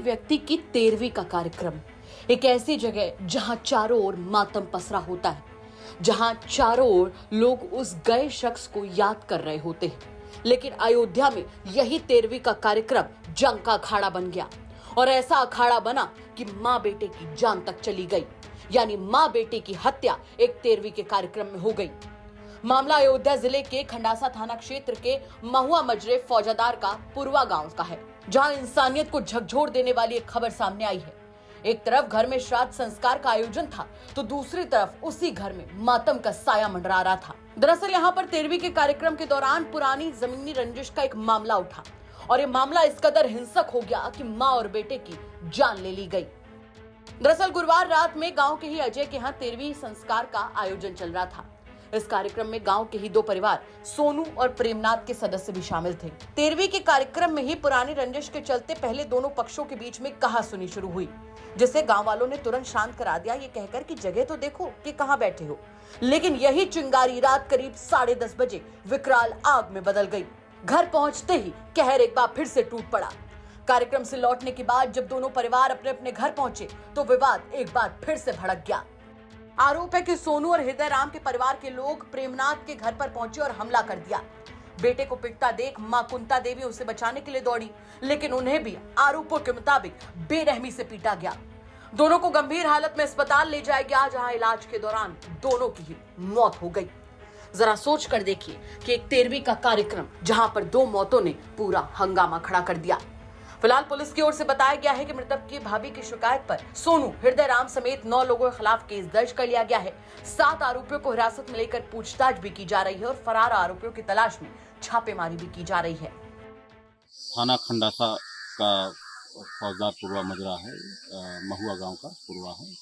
व्यक्ति की 13वीं का कार्यक्रम, एक ऐसी जगह जहां चारों ओर मातम पसरा होता है, जहां चारों ओर लोग उस गए शख्स को याद कर रहे होते हैं। लेकिन अयोध्या में यही 13वीं का कार्यक्रम जंग का अखाड़ा बन गया और ऐसा अखाड़ा बना कि मां बेटे की जान तक चली गई, यानी मां बेटे की हत्या एक 13वीं के कार्यक्रम में हो गई। मामला अयोध्या जिले के खंडासा थाना क्षेत्र के महुआ मजरे फौजादार का पुरवा गांव का है, जहां इंसानियत को झकझोर देने वाली एक खबर सामने आई है। एक तरफ घर में श्राद्ध संस्कार का आयोजन था, तो दूसरी तरफ उसी घर में मातम का साया मंडरा रहा था। दरअसल यहाँ पर 13वीं के कार्यक्रम के दौरान पुरानी जमीनी रंजिश का एक मामला उठा और ये मामला इस कदर हिंसक हो गया कि माँ और बेटे की जान ले ली गई। दरअसल गुरुवार रात में गांव के ही अजय के यहाँ 13वीं संस्कार का आयोजन चल रहा था। इस कार्यक्रम में गांव के ही दो परिवार सोनू और प्रेमनाथ के सदस्य भी शामिल थे। 13वीं के कार्यक्रम में ही पुरानी रंजिश के चलते पहले दोनों पक्षों के बीच में कहासुनी शुरू हुई, जिसे गांव वालों ने तुरंत शांत करा दिया, ये कहकर कि जगह तो देखो कि कहां बैठे हो। लेकिन यही चिंगारी रात करीब 10:30 बजे विकराल आग में बदल गई। घर पहुंचते ही कहर एक बार फिर से टूट पड़ा। कार्यक्रम से लौटने के बाद जब दोनों परिवार अपने अपने घर पहुंचे तो विवाद एक बार फिर से भड़क गया। आरोप है कि सोनू और हृदय राम के परिवार के लोग प्रेमनाथ के घर पर पहुंचे और हमला कर दिया। बेटे को पिटता देख मां कुंता देवी उसे बचाने के लिए दौड़ी, लेकिन उन्हें भी आरोपों के मुताबिक बेरहमी से पीटा गया। दोनों को गंभीर हालत में अस्पताल ले जाया गया, जहां इलाज के दौरान दोनों की ही मौत हो गई। जरा सोच कर देखिए कि एक 13वीं का कार्यक्रम जहां पर दो मौतों ने पूरा हंगामा खड़ा कर दिया। फिलहाल पुलिस की ओर से बताया गया है कि मृतक की भाभी की शिकायत पर सोनू, हृदय राम समेत 9 लोगों के खिलाफ केस दर्ज कर लिया गया है। 7 आरोपियों को हिरासत में लेकर पूछताछ भी की जा रही है और फरार आरोपियों की तलाश में छापेमारी भी की जा रही है। थाना खंडासा का फौजदार पुरवा मजरा है, महुआ गांव का पुरवा है।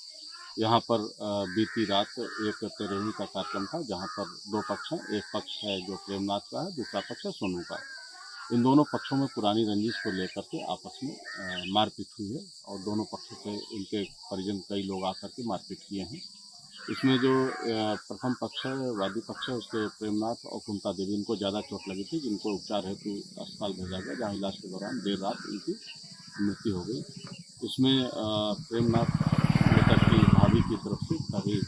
यहाँ पर बीती रात एक 13वीं का कार्यक्रम था, जहाँ पर 2 पक्ष हैं। एक पक्ष है जो प्रेमनाथ का है, दूसरा पक्ष है सोनू का। इन दोनों पक्षों में पुरानी रंजिश को लेकर के आपस में मारपीट हुई है और दोनों पक्षों से इनके परिजन कई लोग आकर के मारपीट किए हैं। इसमें जो प्रथम पक्ष है, वादी पक्ष है, उसके प्रेमनाथ और कुंता देवी, इनको ज़्यादा चोट लगी थी, जिनको उपचार हेतु अस्पताल भेजा गया, जहाँ इलाज के दौरान देर रात इनकी मृत्यु हो गई। इसमें प्रेमनाथ मृतक की भाभी की तरफ से तहरीर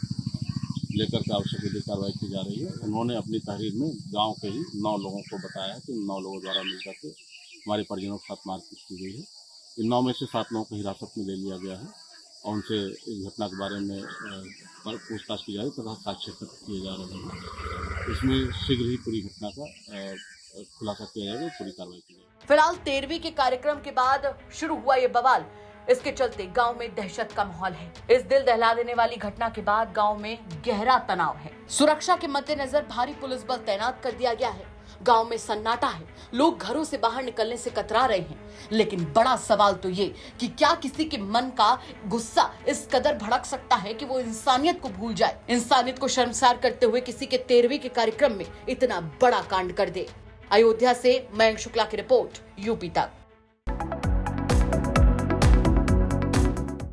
लेकर के आवश्यक विधि कार्रवाई की जा रही है। उन्होंने अपनी तहरीर में गांव के ही 9 लोगों को बताया है कि 9 लोगों द्वारा मिलकर के हमारे परिजनों के साथ मारपीट की गई है। इन 9 में से 7 लोगों को हिरासत में ले लिया गया है और उनसे इस घटना के बारे में पूछताछ की जा रही है तथा साक्ष्य एकत्र किए जा रहे हैं। इसमें शीघ्र ही पूरी घटना का खुलासा किया जाएगा, पूरी कार्रवाई की जाएगी। फिलहाल 13वीं के कार्यक्रम के बाद शुरू हुआ ये बवाल, इसके चलते गांव में दहशत का माहौल है। इस दिल दहला देने वाली घटना के बाद गांव में गहरा तनाव है। सुरक्षा के मद्देनजर भारी पुलिस बल तैनात कर दिया गया है। गांव में सन्नाटा है, लोग घरों से बाहर निकलने से कतरा रहे हैं। लेकिन बड़ा सवाल तो ये कि क्या किसी के मन का गुस्सा इस कदर भड़क सकता है कि वो इंसानियत को भूल जाए, इंसानियत को शर्मसार करते हुए किसी के 13वीं के कार्यक्रम में इतना बड़ा कांड कर दे। अयोध्या से मयंक शुक्ला की रिपोर्ट, यूपी तक।